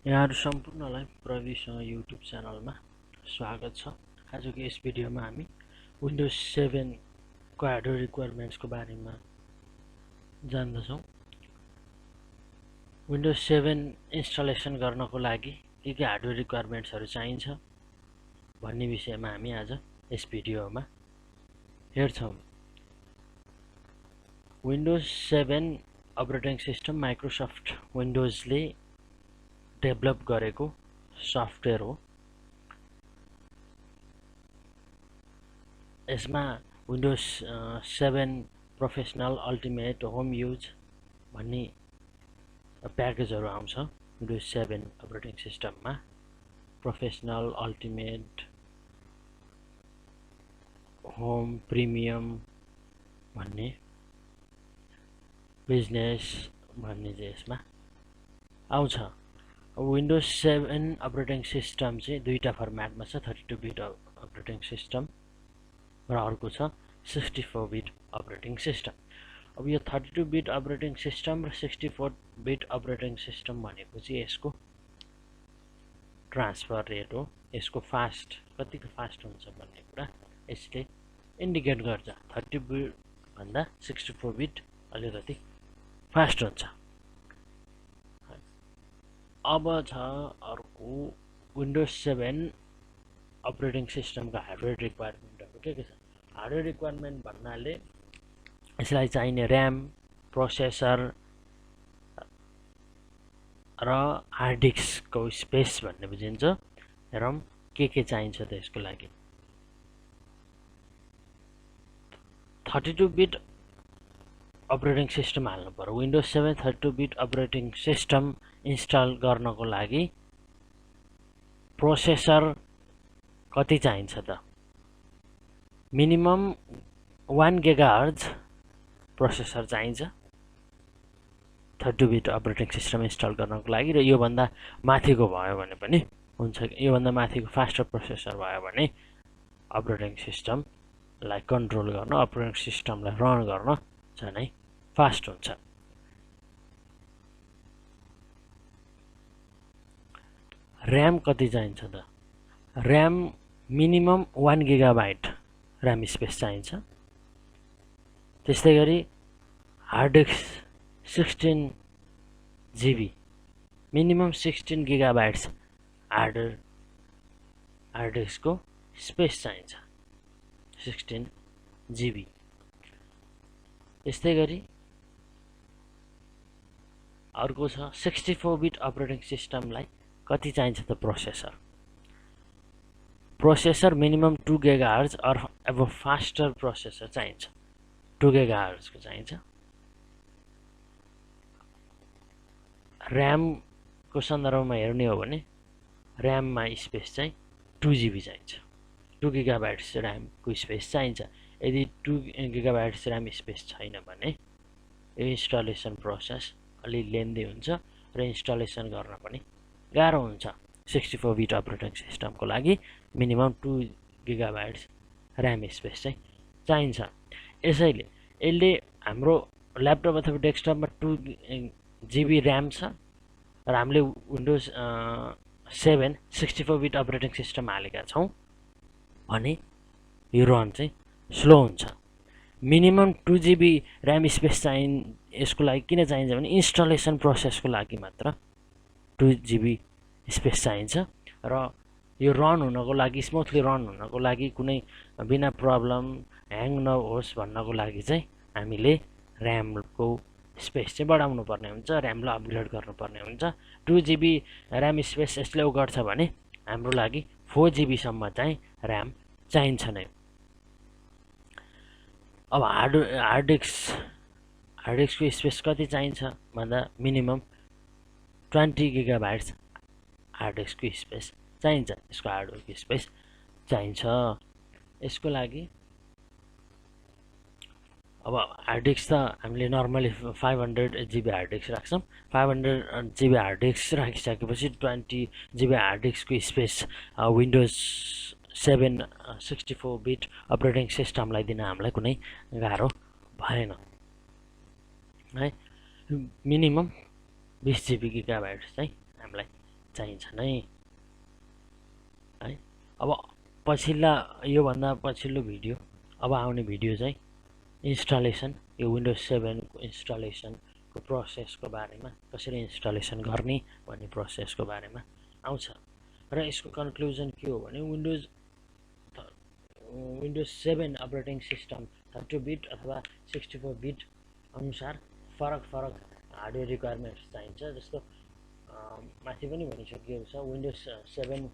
यहाँहरु सम्पूर्णलाई प्रविसँग YouTube च्यानलमा स्वागत छ। आजको यस भिडियोमा हामी विन्डोज 7 को हार्डवेयर रिक्वायरमेन्ट्सको बारेमा जान्दछौँ। विन्डोज 7 इन्स्टलेसन गर्नको लागि के हार्डवेयर रिक्वायरमेन्ट्सहरु चाहिन्छ भन्ने विषयमा हामी आज यस भिडियोमा हेर्छौँ। विन्डोज 7 अपरेटिङ सिस्टम माइक्रोसफ्ट विन्डोजले डेभलप गरेको सफ्टवेयर हो। यसमा Windows 7 professional ultimate home use भन्ने प्याकेजहरु आउँछ। विन्डोज 7 अपरेटिङ सिस्टममा प्रोफेसनल अल्टिमेट होम प्रिमियम भन्ने बिजनेस भन्ने चाहिँ यसमा आउँछ। विन्डोज 7 अपरेटिङ सिस्टम चाहिँ दुईटा फर्म्याटमा छ, 32 बिट अपरेटिङ सिस्टम र अर्को छ 64 बिट अपरेटिङ सिस्टम। अब यो 32 बिट अपरेटिङ सिस्टम र 64 बिट अपरेटिङ सिस्टम भनेको चाहिँ यसको ट्रान्सफर रेट हो, यसको फास्ट कतिको फास्ट हुन्छ भन्ने कुरा यसले इन्डिकेट गर्छ। 32 बिट भन्दा 64 बिट अलिकति फास्ट हुन्छ। अब छ अर्को विन्डोज 7 अपरेटिङ सिस्टमको हार्डवेयर रिक्वायरमेन्टहरु के छ। हार्डवेयर रिक्वायरमेन्ट भन्नाले यसलाई चाहिने र्याम, प्रोसेसर र हार्ड डिस्कको स्पेस भन्ने बुझिन्छ। हेरौँ के चाहिन्छ त यसको लागि। 32 बिट अपरेटिङ सिस्टम हाल्नु पर्यो। Windows 7 32 bit operating system install गर्नको लागि प्रोसेसर कति चाहिन्छ त? मिनिमम 1 गिगाहर्ज प्रोसेसर चाहिन्छ 32 बिट अपरेटिङ सिस्टम इन्स्टल गर्नको लागि, र यो भन्दा माथिको भयो भने पनि हुन्छ। यो भन्दा माथिको फास्टर प्रोसेसर भयो भने अपरेटिङ सिस्टमलाई कन्ट्रोल गर्न, अपरेटिङ सिस्टमलाई रन गर्न चाहिँ फास्ट हुन्छ। र्याम कति चाहिन्छ त? RAM minimum 1 gigabyte RAM space चाहिन्छ। त्यस्तै गरी hard disk 16 GB, minimum 16 gigabytes hard डिस्कको स्पेस चाहिन्छ, 16 जिबी। त्यस्तै गरी अर्को छ 64 बिट अपरेटिङ सिस्टमलाई कति चाहिन्छ त? प्रोसेसर मिनिमम 2 गिगाहर्ज अर अब फास्टर प्रोसेसर चाहिन्छ, 2 गिगाहर्जको चाहिन्छ। र्यामको सन्दर्भमा हेर्ने हो भने र्याममा स्पेस चाहिँ 2 जिबी चाहिन्छ, 2 गिगाबाइट्स र्यामको स्पेस चाहिन्छ। यदि 2 गिगाबाइट्स र्याम स्पेस छैन भने यो इन्स्टलेसन प्रोसेस अलि लेन्दी हुन्छ र इन्स्टलेसन गर्न पनि गाह्रो हुन्छ। 64 बिट अपरेटिङ सिस्टमको लागि मिनिमम 2 गिगाबाइट्स र्याम स्पेस चाहिँ चाहिन्छ। यसैले यसले हाम्रो ल्यापटप अथवा डेस्कटपमा 2 जिबी र्याम छ र हामीले विन्डोज 7 64 बिट अपरेटिङ सिस्टम हालेका छौँ भने यो रन चाहिँ स्लो हुन्छ। मिनिमम 2 जिबी र्याम स्पेस यसको लागि किन चाहिन्छ भने इन्स्टलेसन प्रोसेसको लागि मात्र 2 जिबी स्पेस चाहिन्छ, र यो रन हुनको लागि, स्मुथली रन हुनको लागि, कुनै बिना प्रब्लम ह्याङ नहोस् भन्नको लागि चाहिँ हामीले र्यामको स्पेस चाहिँ बढाउनु पर्ने हुन्छ, र्यामलाई अपग्रेड गर्नुपर्ने हुन्छ। 2 जिबी र्याम स्पेस यसले गर्छ भने हाम्रो लागि 4 जिबी सम्म चाहिँ र्याम चाहिन्छ नै। अब हार्ड डिस्कको स्पेस कति चाहिन्छ भन्दा मिनिमम 20 गिगाबाइट्स हार्ड डिस्कको स्पेस चाहिन्छ, यसको हार्डवेयरको स्पेस चाहिन्छ। यसको लागि अब हार्ड डिस्क त हामीले नर्मली 500 जिबी हार्ड डिस्क राख्छौँ। 500 जिबी हार्ड डिस्क राखिसकेपछि 20 जिबी हार्ड डिस्कको स्पेस विन्डोज 7 64 बिट अपरेटिङ सिस्टमलाई दिन हामीलाई कुनै गाह्रो भएन है। मिनिमम 20 जिबी गिगाबाइट्स चाहिँ हामीलाई चाहिन्छ नै है। अब पछिल्ला योभन्दा पछिल्लो भिडियो, अब आउने भिडियो चाहिँ इन्स्टलेसन, यो विन्डोज 7 को इन्स्टलेसनको प्रोसेसको बारेमा, कसरी इन्स्टलेसन गर्ने भन्ने प्रोसेसको बारेमा आउँछ। र यसको कन्क्लुजन के हो भने विन्डोज 7 अपरेटिङ सिस्टम 32 बिट अथवा 64 बिट अनुसार फरक हार्डवेयर रिक्वायरमेन्ट्स चाहिन्छ। जस्तो माथि पनि भनिसकिएको छ, विन्डोज 7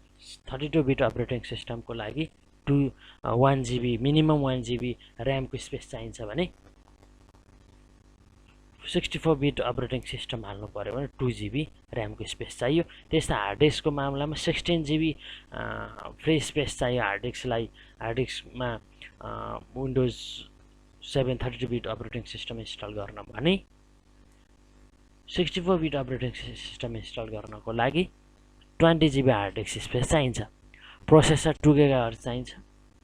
32 बिट अपरेटिङ सिस्टमको लागि 1 GB मिनिमम 1 GB ऱ्यामको स्पेस चाहिन्छ भने 64 बिट अपरेटिङ सिस्टम हाल्नु पऱ्यो भने 2 GB ऱ्यामको स्पेस चाहियो। त्यस्तै हार्ड डिस्कको मामलामा 16 GB फ्री स्पेस चाहियो हार्ड डिस्कलाई। हार्ड डिस्कमा Windows 7 32 bit operating system install गर्न भने 64 बिट अपरेटिङ सिस्टम इन्स्टल गर्नको लागि 20 GB हार्ड डिस्क स्पेस चाहिन्छ। प्रोसेसर 2 GHz चाहिन्छ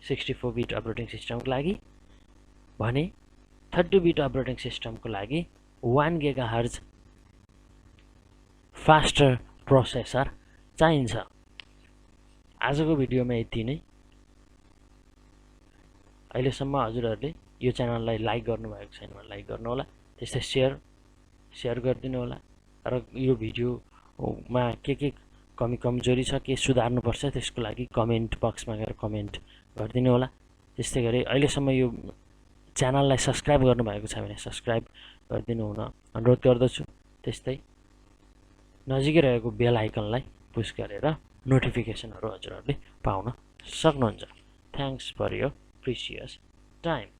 64 बिट अपरेटिङ सिस्टमको लागि भने 32 बिट अपरेटिङ सिस्टमको लागि 1 GHz फास्टर प्रोसेसर चाहिन्छ। आजको भिडियोमा यति नै। अहिलेसम्म हजुरहरूले यो च्यानललाई लाइक गर्नुभएको छैन भने लाइक गर्नुहोला, त्यस्तै सेयर गरिदिनु होला। र यो भिडियोमा के कमी कमजोरी छ, के सुधार्नुपर्छ त्यसको लागि कमेन्ट बक्समा गएर कमेन्ट गरिदिनु होला। त्यस्तै गरी अहिलेसम्म यो च्यानललाई सब्सक्राइब गर्नुभएको छ भने सब्सक्राइब गरिदिनु हुन अनुरोध गर्दछु। त्यस्तै नजिकै रहेको बेल आइकनलाई पुश गरेर नोटिफिकेसनहरू हजुरहरूले पाउन सक्नुहुन्छ। Thanks for your precious time.